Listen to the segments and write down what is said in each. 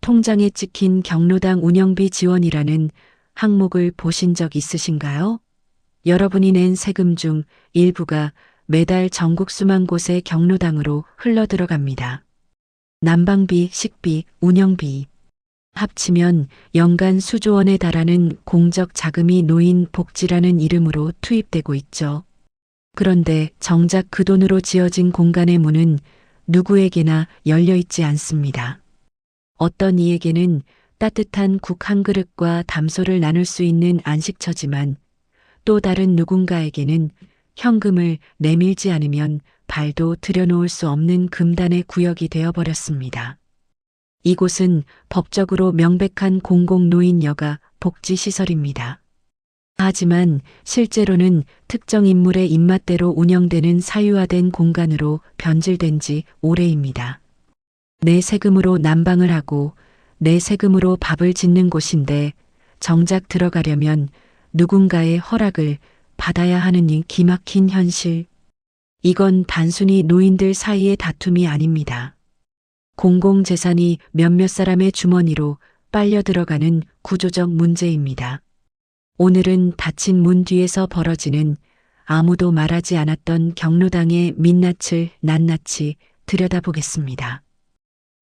통장에 찍힌 경로당 운영비 지원이라는 항목을 보신 적 있으신가요? 여러분이 낸 세금 중 일부가 매달 전국 수만 곳의 경로당으로 흘러들어갑니다. 난방비, 식비, 운영비 합치면 연간 수조 원에 달하는 공적 자금이 노인 복지라는 이름으로 투입되고 있죠. 그런데 정작 그 돈으로 지어진 공간의 문은 누구에게나 열려 있지 않습니다. 어떤 이에게는 따뜻한 국 한 그릇과 담소를 나눌 수 있는 안식처지만 또 다른 누군가에게는 현금을 내밀지 않으면 발도 들여놓을 수 없는 금단의 구역이 되어버렸습니다. 이곳은 법적으로 명백한 공공노인여가 복지시설입니다. 하지만 실제로는 특정 인물의 입맛대로 운영되는 사유화된 공간으로 변질된 지 오래입니다. 내 세금으로 난방을 하고 내 세금으로 밥을 짓는 곳인데 정작 들어가려면 누군가의 허락을 받아야 하는 이 기막힌 현실. 이건 단순히 노인들 사이의 다툼이 아닙니다. 공공재산이 몇몇 사람의 주머니로 빨려 들어가는 구조적 문제입니다. 오늘은 닫힌 문 뒤에서 벌어지는 아무도 말하지 않았던 경로당의 민낯을 낱낱이 들여다보겠습니다.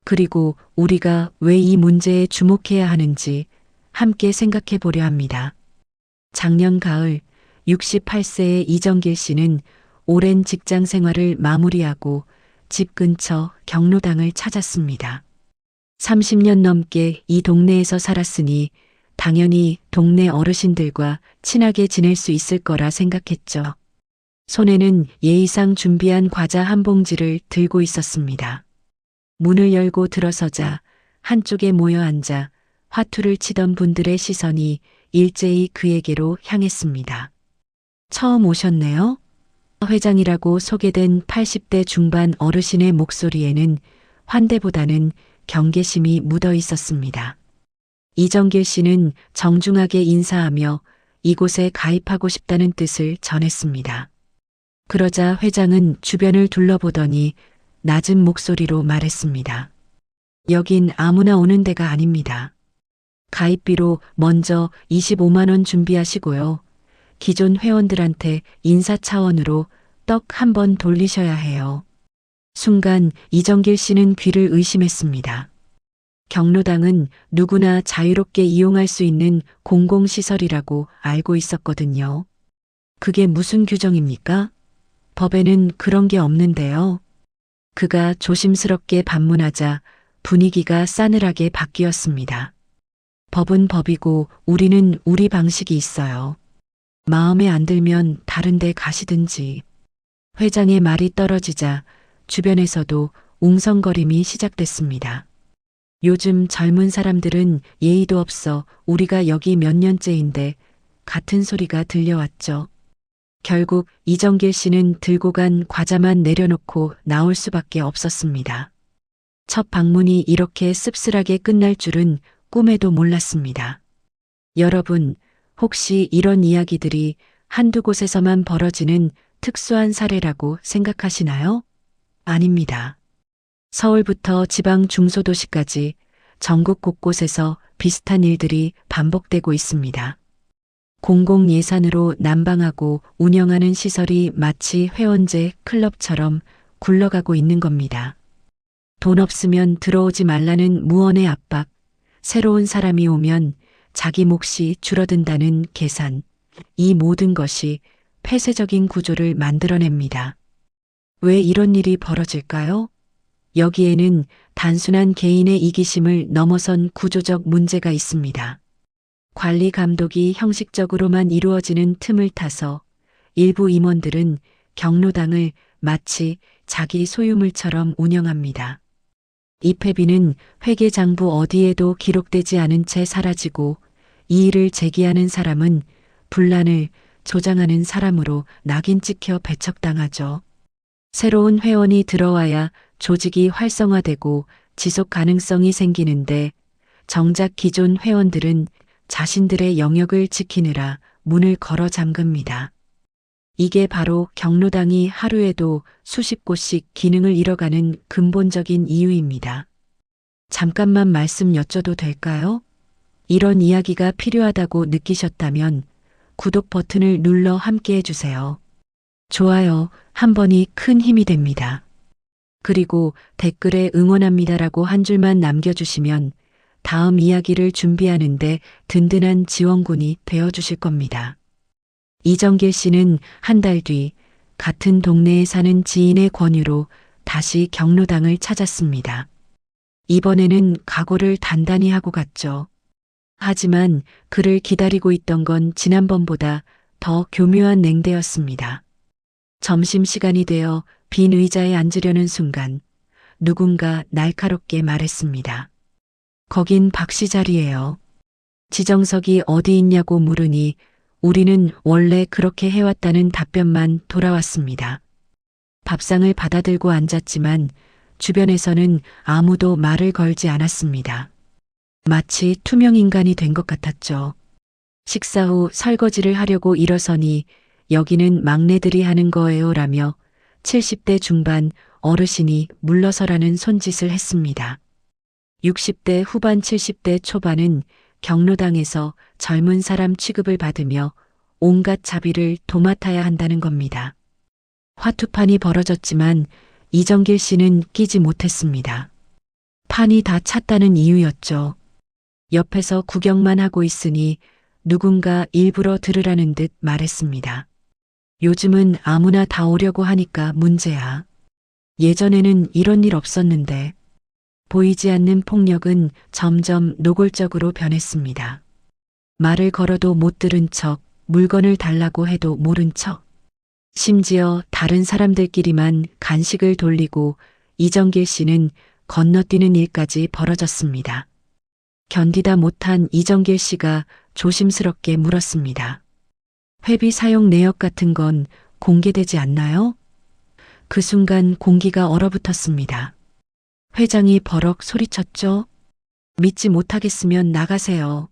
그리고 우리가 왜 이 문제에 주목해야 하는지 함께 생각해 보려 합니다. 작년 가을 68세의 이정길 씨는 오랜 직장 생활을 마무리하고 집 근처 경로당을 찾았습니다. 30년 넘게 이 동네에서 살았으니 당연히 동네 어르신들과 친하게 지낼 수 있을 거라 생각했죠. 손에는 예의상 준비한 과자 한 봉지를 들고 있었습니다. 문을 열고 들어서자 한쪽에 모여 앉아 화투를 치던 분들의 시선이 일제히 그에게로 향했습니다. 처음 오셨네요? 회장이라고 소개된 80대 중반 어르신의 목소리에는 환대보다는 경계심이 묻어 있었습니다. 이정길 씨는 정중하게 인사하며 이곳에 가입하고 싶다는 뜻을 전했습니다. 그러자 회장은 주변을 둘러보더니 낮은 목소리로 말했습니다. 여긴 아무나 오는 데가 아닙니다. 가입비로 먼저 25만 원 준비하시고요. 기존 회원들한테 인사 차원으로 떡 한 번 돌리셔야 해요. 순간 이정길 씨는 귀를 의심했습니다. 경로당은 누구나 자유롭게 이용할 수 있는 공공시설이라고 알고 있었거든요. 그게 무슨 규정입니까? 법에는 그런 게 없는데요. 그가 조심스럽게 반문하자 분위기가 싸늘하게 바뀌었습니다. 법은 법이고 우리는 우리 방식이 있어요. 마음에 안 들면 다른 데 가시든지. 회장의 말이 떨어지자 주변에서도 웅성거림이 시작됐습니다. 요즘 젊은 사람들은 예의도 없어 우리가 여기 몇 년째인데 같은 소리가 들려왔죠. 결국 이정길 씨는 들고 간 과자만 내려놓고 나올 수밖에 없었습니다. 첫 방문이 이렇게 씁쓸하게 끝날 줄은 꿈에도 몰랐습니다. 여러분, 혹시 이런 이야기들이 한두 곳에서만 벌어지는 특수한 사례라고 생각하시나요? 아닙니다. 서울부터 지방 중소도시까지 전국 곳곳에서 비슷한 일들이 반복되고 있습니다. 공공예산으로 난방하고 운영하는 시설이 마치 회원제 클럽처럼 굴러가고 있는 겁니다. 돈 없으면 들어오지 말라는 무언의 압박, 새로운 사람이 오면 자기 몫이 줄어든다는 계산, 이 모든 것이 폐쇄적인 구조를 만들어냅니다. 왜 이런 일이 벌어질까요? 여기에는 단순한 개인의 이기심을 넘어선 구조적 문제가 있습니다. 관리 감독이 형식적으로만 이루어지는 틈을 타서 일부 임원들은 경로당을 마치 자기 소유물처럼 운영합니다. 입회비는 회계장부 어디에도 기록되지 않은 채 사라지고 이의를 제기하는 사람은 분란을 조장하는 사람으로 낙인 찍혀 배척당하죠. 새로운 회원이 들어와야 조직이 활성화되고 지속 가능성이 생기는데 정작 기존 회원들은 자신들의 영역을 지키느라 문을 걸어 잠깁니다. 이게 바로 경로당이 하루에도 수십 곳씩 기능을 잃어가는 근본적인 이유입니다. 잠깐만 말씀 여쭤도 될까요? 이런 이야기가 필요하다고 느끼셨다면 구독 버튼을 눌러 함께 해주세요. 좋아요 한 번이 큰 힘이 됩니다. 그리고 댓글에 응원합니다라고 한 줄만 남겨주시면 다음 이야기를 준비하는데 든든한 지원군이 되어주실 겁니다. 이정길 씨는 한 달 뒤 같은 동네에 사는 지인의 권유로 다시 경로당을 찾았습니다. 이번에는 각오를 단단히 하고 갔죠. 하지만 그를 기다리고 있던 건 지난번보다 더 교묘한 냉대였습니다. 점심시간이 되어 빈 의자에 앉으려는 순간 누군가 날카롭게 말했습니다. 거긴 박 씨 자리예요. 지정석이 어디 있냐고 물으니 우리는 원래 그렇게 해왔다는 답변만 돌아왔습니다. 밥상을 받아들고 앉았지만 주변에서는 아무도 말을 걸지 않았습니다. 마치 투명인간이 된 것 같았죠. 식사 후 설거지를 하려고 일어서니 여기는 막내들이 하는 거예요 라며 70대 중반 어르신이 물러서라는 손짓을 했습니다. 60대 후반 70대 초반은 경로당에서 젊은 사람 취급을 받으며 온갖 자비를 도맡아야 한다는 겁니다. 화투판이 벌어졌지만 이정길 씨는 끼지 못했습니다. 판이 다 찼다는 이유였죠. 옆에서 구경만 하고 있으니 누군가 일부러 들으라는 듯 말했습니다. 요즘은 아무나 다 오려고 하니까 문제야. 예전에는 이런 일 없었는데. 보이지 않는 폭력은 점점 노골적으로 변했습니다. 말을 걸어도 못 들은 척, 물건을 달라고 해도 모른 척. 심지어 다른 사람들끼리만 간식을 돌리고 이정길 씨는 건너뛰는 일까지 벌어졌습니다. 견디다 못한 이정길 씨가 조심스럽게 물었습니다. 회비 사용 내역 같은 건 공개되지 않나요? 그 순간 공기가 얼어붙었습니다. 회장이 버럭 소리쳤죠. 믿지 못하겠으면 나가세요.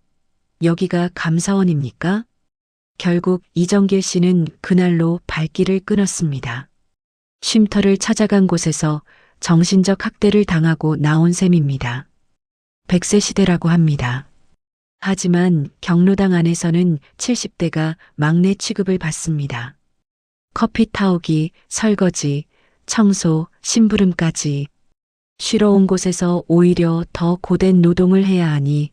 여기가 감사원입니까? 결국 이정길 씨는 그날로 발길을 끊었습니다. 쉼터를 찾아간 곳에서 정신적 학대를 당하고 나온 셈입니다. 100세 시대라고 합니다. 하지만 경로당 안에서는 70대가 막내 취급을 받습니다. 커피 타오기, 설거지, 청소, 심부름까지 쉬러 온 곳에서 오히려 더 고된 노동을 해야 하니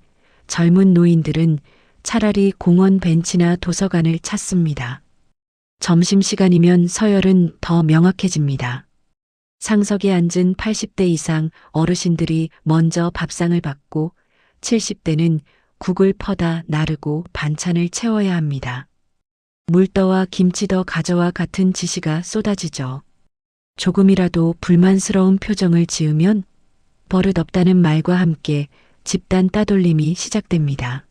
젊은 노인들은 차라리 공원 벤치나 도서관을 찾습니다. 점심시간이면 서열은 더 명확해집니다. 상석에 앉은 80대 이상 어르신들이 먼저 밥상을 받고 70대는 국을 퍼다 나르고 반찬을 채워야 합니다. 물떠와 김치더 가져와 같은 지시가 쏟아지죠. 조금이라도 불만스러운 표정을 지으면 버릇없다는 말과 함께 집단 따돌림이 시작됩니다.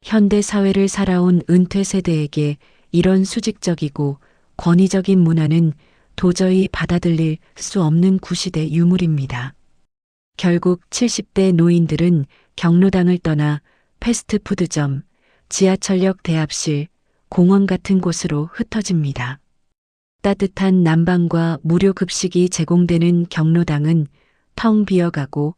현대 사회를 살아온 은퇴 세대에게 이런 수직적이고 권위적인 문화는 도저히 받아들일 수 없는 구시대 유물입니다. 결국 70대 노인들은 경로당을 떠나 패스트푸드점, 지하철역 대합실, 공원 같은 곳으로 흩어집니다. 따뜻한 난방과 무료 급식이 제공되는 경로당은 텅 비어가고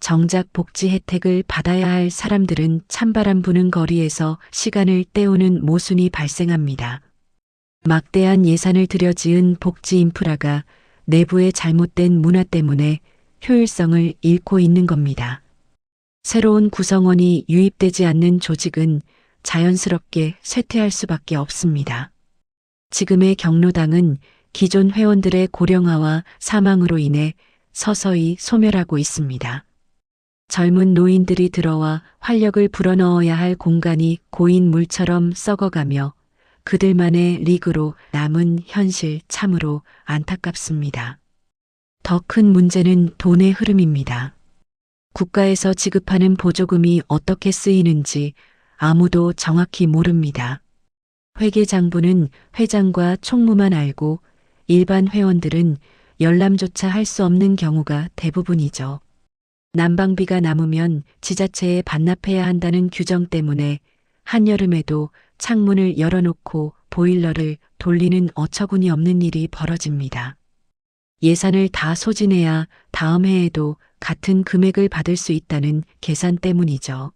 정작 복지 혜택을 받아야 할 사람들은 찬바람 부는 거리에서 시간을 때우는 모순이 발생합니다. 막대한 예산을 들여 지은 복지 인프라가 내부의 잘못된 문화 때문에 효율성을 잃고 있는 겁니다. 새로운 구성원이 유입되지 않는 조직은 자연스럽게 쇠퇴할 수밖에 없습니다. 지금의 경로당은 기존 회원들의 고령화와 사망으로 인해 서서히 소멸하고 있습니다. 젊은 노인들이 들어와 활력을 불어넣어야 할 공간이 고인 물처럼 썩어가며 그들만의 리그로 남은 현실 참으로 안타깝습니다. 더 큰 문제는 돈의 흐름입니다. 국가에서 지급하는 보조금이 어떻게 쓰이는지 아무도 정확히 모릅니다. 회계장부는 회장과 총무만 알고 일반 회원들은 열람조차 할 수 없는 경우가 대부분이죠. 난방비가 남으면 지자체에 반납해야 한다는 규정 때문에 한여름에도 창문을 열어놓고 보일러를 돌리는 어처구니 없는 일이 벌어집니다. 예산을 다 소진해야 다음 해에도 같은 금액을 받을 수 있다는 계산 때문이죠.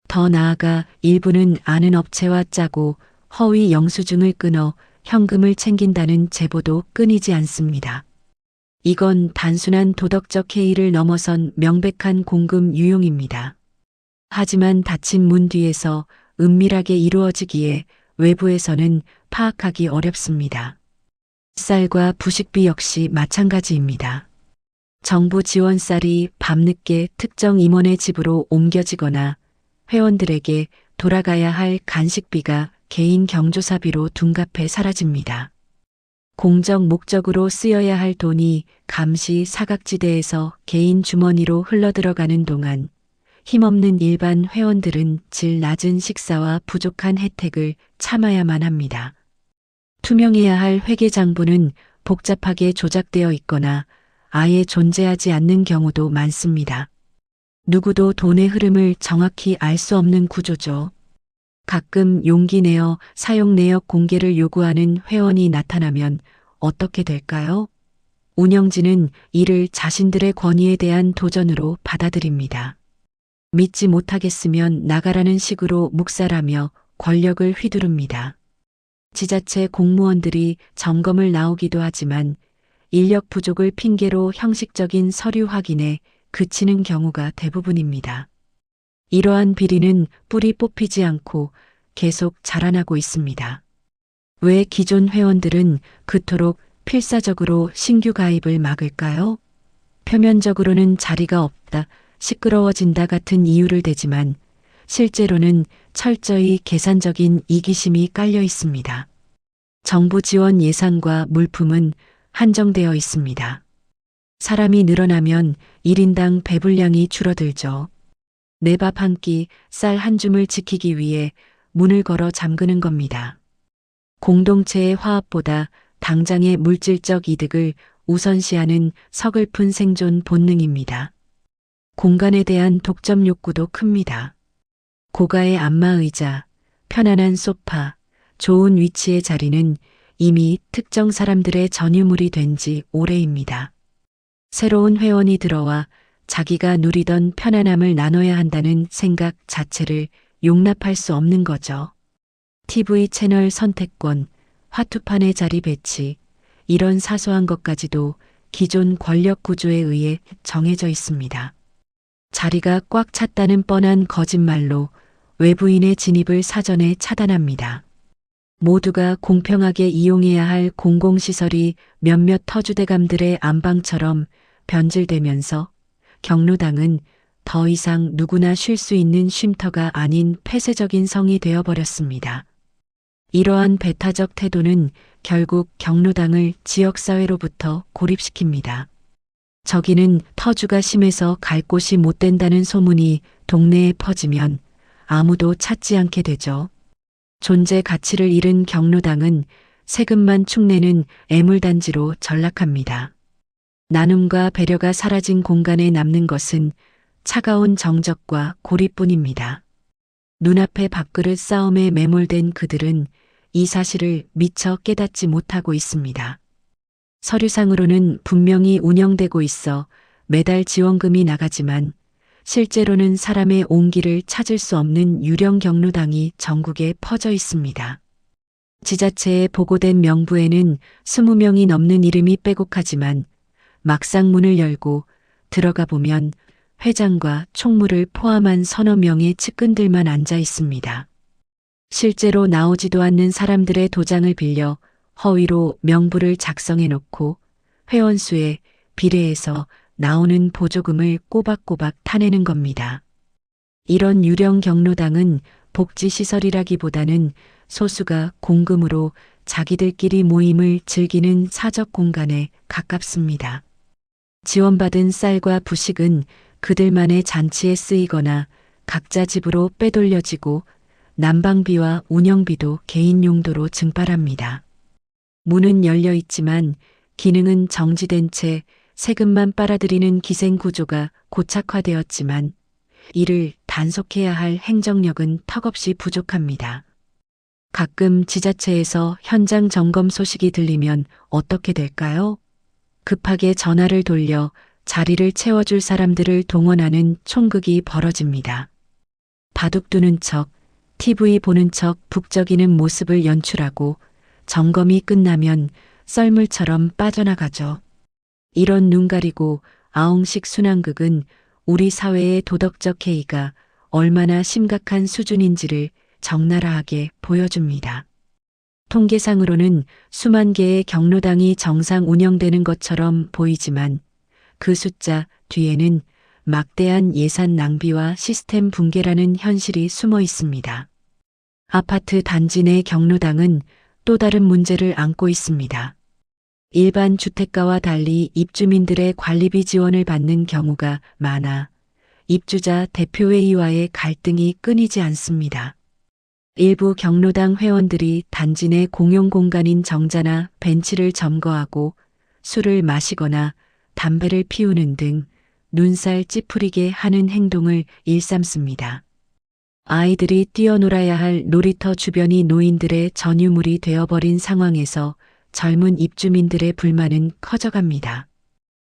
더 나아가 일부는 아는 업체와 짜고 허위 영수증을 끊어 현금을 챙긴다는 제보도 끊이지 않습니다. 이건 단순한 도덕적 해이를 넘어선 명백한 공금 유용입니다. 하지만 닫힌 문 뒤에서 은밀하게 이루어지기에 외부에서는 파악하기 어렵습니다. 쌀과 부식비 역시 마찬가지입니다. 정부 지원 쌀이 밤늦게 특정 임원의 집으로 옮겨지거나 회원들에게 돌아가야 할 간식비가 개인 경조사비로 둔갑해 사라집니다. 공적 목적으로 쓰여야 할 돈이 감시 사각지대에서 개인 주머니로 흘러들어가는 동안 힘없는 일반 회원들은 질 낮은 식사와 부족한 혜택을 참아야만 합니다. 투명해야 할 회계장부는 복잡하게 조작되어 있거나 아예 존재하지 않는 경우도 많습니다. 누구도 돈의 흐름을 정확히 알 수 없는 구조죠. 가끔 용기 내어 사용 내역 공개를 요구하는 회원이 나타나면 어떻게 될까요? 운영진은 이를 자신들의 권위에 대한 도전으로 받아들입니다. 믿지 못하겠으면 나가라는 식으로 묵살하며 권력을 휘두릅니다. 지자체 공무원들이 점검을 나오기도 하지만 인력 부족을 핑계로 형식적인 서류 확인에 그치는 경우가 대부분입니다. 이러한 비리는 뿌리 뽑히지 않고 계속 자라나고 있습니다. 왜 기존 회원들은 그토록 필사적으로 신규 가입을 막을까요? 표면적으로는 자리가 없다, 시끄러워진다 같은 이유를 대지만 실제로는 철저히 계산적인 이기심이 깔려 있습니다. 정부 지원 예산과 물품은 한정되어 있습니다. 사람이 늘어나면 1인당 배불량이 줄어들죠. 내 밥 한 끼, 쌀 한 줌을 지키기 위해 문을 걸어 잠그는 겁니다. 공동체의 화합보다 당장의 물질적 이득을 우선시하는 서글픈 생존 본능입니다. 공간에 대한 독점 욕구도 큽니다. 고가의 안마의자, 편안한 소파, 좋은 위치의 자리는 이미 특정 사람들의 전유물이 된 지 오래입니다. 새로운 회원이 들어와 자기가 누리던 편안함을 나눠야 한다는 생각 자체를 용납할 수 없는 거죠. TV 채널 선택권, 화투판의 자리 배치, 이런 사소한 것까지도 기존 권력 구조에 의해 정해져 있습니다. 자리가 꽉 찼다는 뻔한 거짓말로 외부인의 진입을 사전에 차단합니다. 모두가 공평하게 이용해야 할 공공시설이 몇몇 터주대감들의 안방처럼 변질되면서 경로당은 더 이상 누구나 쉴 수 있는 쉼터가 아닌 폐쇄적인 성이 되어버렸습니다. 이러한 배타적 태도는 결국 경로당을 지역사회로부터 고립시킵니다. 저기는 터주가 심해서 갈 곳이 못 된다는 소문이 동네에 퍼지면 아무도 찾지 않게 되죠. 존재 가치를 잃은 경로당은 세금만 축내는 애물단지로 전락합니다. 나눔과 배려가 사라진 공간에 남는 것은 차가운 정적과 고립뿐입니다. 눈앞의 밥그릇 싸움에 매몰된 그들은 이 사실을 미처 깨닫지 못하고 있습니다. 서류상으로는 분명히 운영되고 있어 매달 지원금이 나가지만 실제로는 사람의 온기를 찾을 수 없는 유령 경로당이 전국에 퍼져 있습니다. 지자체에 보고된 명부에는 20명이 넘는 이름이 빼곡하지만 막상 문을 열고 들어가 보면 회장과 총무를 포함한 서너 명의 측근들만 앉아 있습니다. 실제로 나오지도 않는 사람들의 도장을 빌려 허위로 명부를 작성해 놓고 회원수에 비례해서 나오는 보조금을 꼬박꼬박 타내는 겁니다. 이런 유령 경로당은 복지시설이라기보다는 소수가 공금으로 자기들끼리 모임을 즐기는 사적 공간에 가깝습니다. 지원받은 쌀과 부식은 그들만의 잔치에 쓰이거나 각자 집으로 빼돌려지고 난방비와 운영비도 개인 용도로 증발합니다. 문은 열려 있지만 기능은 정지된 채 세금만 빨아들이는 기생구조가 고착화되었지만 이를 단속해야 할 행정력은 턱없이 부족합니다. 가끔 지자체에서 현장 점검 소식이 들리면 어떻게 될까요? 급하게 전화를 돌려 자리를 채워줄 사람들을 동원하는 총극이 벌어집니다. 바둑 두는 척, TV 보는 척 북적이는 모습을 연출하고 점검이 끝나면 썰물처럼 빠져나가죠. 이런 눈 가리고 아웅식 순환극은 우리 사회의 도덕적 해이가 얼마나 심각한 수준인지를 적나라하게 보여줍니다. 통계상으로는 수만 개의 경로당이 정상 운영되는 것처럼 보이지만 그 숫자 뒤에는 막대한 예산 낭비와 시스템 붕괴라는 현실이 숨어 있습니다. 아파트 단지 내 경로당은 또 다른 문제를 안고 있습니다. 일반 주택가와 달리 입주민들의 관리비 지원을 받는 경우가 많아 입주자 대표회의와의 갈등이 끊이지 않습니다. 일부 경로당 회원들이 단지 내 공용 공간인 정자나 벤치를 점거하고 술을 마시거나 담배를 피우는 등 눈살 찌푸리게 하는 행동을 일삼습니다. 아이들이 뛰어놀아야 할 놀이터 주변이 노인들의 전유물이 되어버린 상황에서 젊은 입주민들의 불만은 커져갑니다.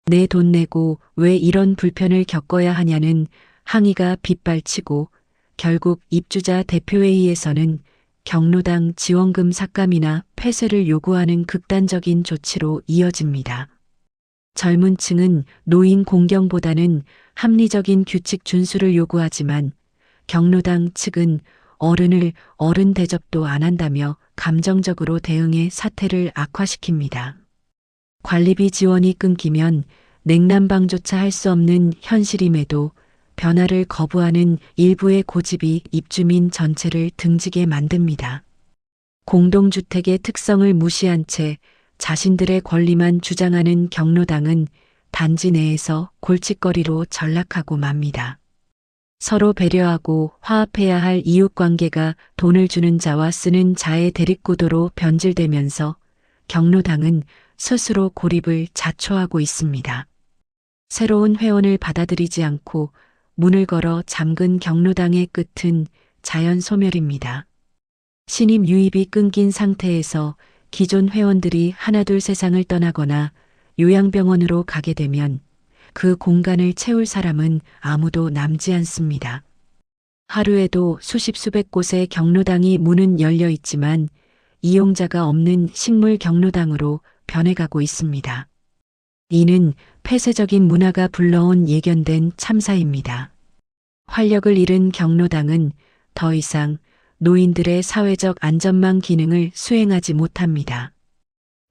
내 돈 내고 왜 이런 불편을 겪어야 하냐는 항의가 빗발치고 결국 입주자 대표회의에서는 경로당 지원금 삭감이나 폐쇄를 요구하는 극단적인 조치로 이어집니다. 젊은 층은 노인 공경보다는 합리적인 규칙 준수를 요구하지만 경로당 측은 어른을 어른 대접도 안 한다며 감정적으로 대응해 사태를 악화시킵니다. 관리비 지원이 끊기면 냉난방조차 할 수 없는 현실임에도 변화를 거부하는 일부의 고집이 입주민 전체를 등지게 만듭니다. 공동주택의 특성을 무시한 채 자신들의 권리만 주장하는 경로당은 단지 내에서 골칫거리로 전락하고 맙니다. 서로 배려하고 화합해야 할 이웃관계가 돈을 주는 자와 쓰는 자의 대립구도로 변질되면서 경로당은 스스로 고립을 자초하고 있습니다. 새로운 회원을 받아들이지 않고 문을 걸어 잠근 경로당의 끝은 자연 소멸입니다. 신입 유입이 끊긴 상태에서 기존 회원들이 하나둘 세상을 떠나거나 요양병원으로 가게 되면 그 공간을 채울 사람은 아무도 남지 않습니다. 하루에도 수십 수백 곳의 경로당이 문은 열려 있지만 이용자가 없는 식물 경로당으로 변해가고 있습니다. 이는 폐쇄적인 문화가 불러온 예견된 참사입니다. 활력을 잃은 경로당은 더 이상 노인들의 사회적 안전망 기능을 수행하지 못합니다.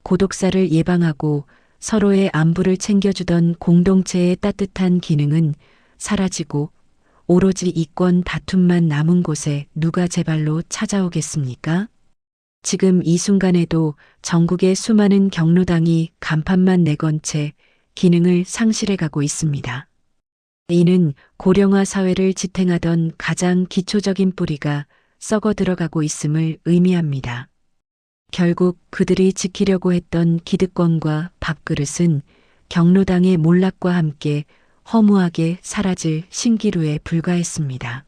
고독사를 예방하고 서로의 안부를 챙겨주던 공동체의 따뜻한 기능은 사라지고 오로지 이권 다툼만 남은 곳에 누가 제발로 찾아오겠습니까? 지금 이 순간에도 전국의 수많은 경로당이 간판만 내건 채 기능을 상실해가고 있습니다. 이는 고령화 사회를 지탱하던 가장 기초적인 뿌리가 썩어 들어가고 있음을 의미합니다. 결국 그들이 지키려고 했던 기득권과 밥그릇은 경로당의 몰락과 함께 허무하게 사라질 신기루에 불과했습니다.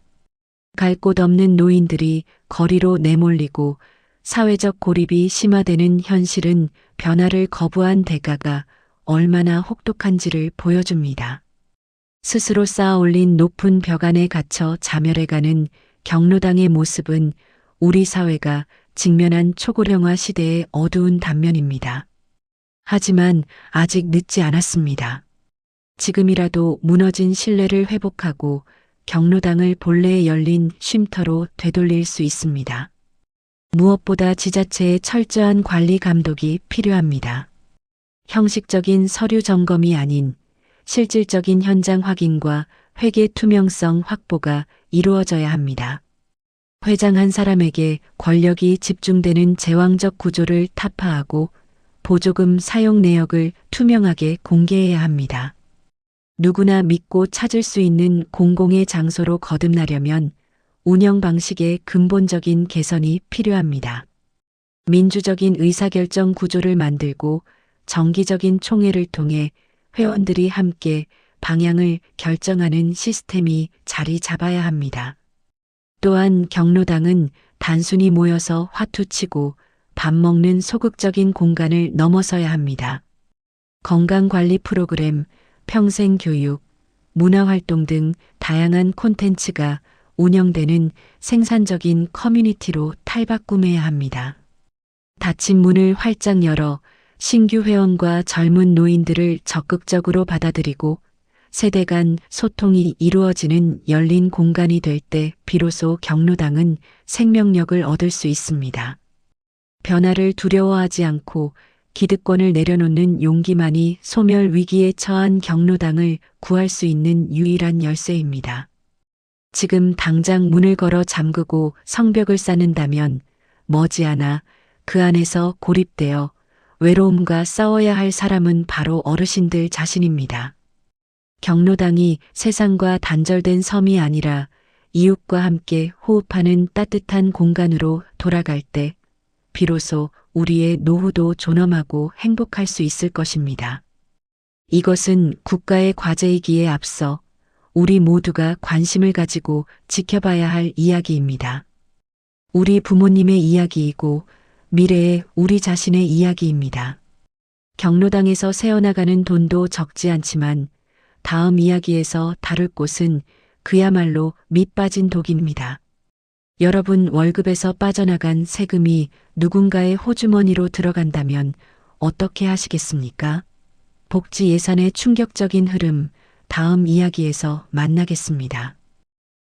갈 곳 없는 노인들이 거리로 내몰리고 사회적 고립이 심화되는 현실은 변화를 거부한 대가가 얼마나 혹독한지를 보여줍니다. 스스로 쌓아 올린 높은 벽 안에 갇혀 자멸해가는 경로당의 모습은 우리 사회가 직면한 초고령화 시대의 어두운 단면입니다. 하지만 아직 늦지 않았습니다. 지금이라도 무너진 신뢰를 회복하고 경로당을 본래에 열린 쉼터로 되돌릴 수 있습니다. 무엇보다 지자체의 철저한 관리 감독이 필요합니다. 형식적인 서류 점검이 아닌 실질적인 현장 확인과 회계 투명성 확보가 이루어져야 합니다. 회장 한 사람에게 권력이 집중되는 제왕적 구조를 타파하고 보조금 사용 내역을 투명하게 공개해야 합니다. 누구나 믿고 찾을 수 있는 공공의 장소로 거듭나려면 운영 방식의 근본적인 개선이 필요합니다. 민주적인 의사결정 구조를 만들고 정기적인 총회를 통해 회원들이 함께 방향을 결정하는 시스템이 자리 잡아야 합니다. 또한 경로당은 단순히 모여서 화투치고 밥 먹는 소극적인 공간을 넘어서야 합니다. 건강관리 프로그램, 평생교육, 문화활동 등 다양한 콘텐츠가 운영되는 생산적인 커뮤니티로 탈바꿈해야 합니다. 닫힌 문을 활짝 열어 신규 회원과 젊은 노인들을 적극적으로 받아들이고 세대 간 소통이 이루어지는 열린 공간이 될 때 비로소 경로당은 생명력을 얻을 수 있습니다. 변화를 두려워하지 않고 기득권을 내려놓는 용기만이 소멸 위기에 처한 경로당을 구할 수 있는 유일한 열쇠입니다. 지금 당장 문을 걸어 잠그고 성벽을 쌓는다면 머지않아 그 안에서 고립되어 외로움과 싸워야 할 사람은 바로 어르신들 자신입니다. 경로당이 세상과 단절된 섬이 아니라 이웃과 함께 호흡하는 따뜻한 공간으로 돌아갈 때 비로소 우리의 노후도 존엄하고 행복할 수 있을 것입니다. 이것은 국가의 과제이기에 앞서 우리 모두가 관심을 가지고 지켜봐야 할 이야기입니다. 우리 부모님의 이야기이고 미래의 우리 자신의 이야기입니다. 경로당에서 새어나가는 돈도 적지 않지만 다음 이야기에서 다룰 곳은 그야말로 밑빠진 독입니다. 여러분 월급에서 빠져나간 세금이 누군가의 호주머니로 들어간다면 어떻게 하시겠습니까? 복지 예산의 충격적인 흐름, 다음 이야기에서 만나겠습니다.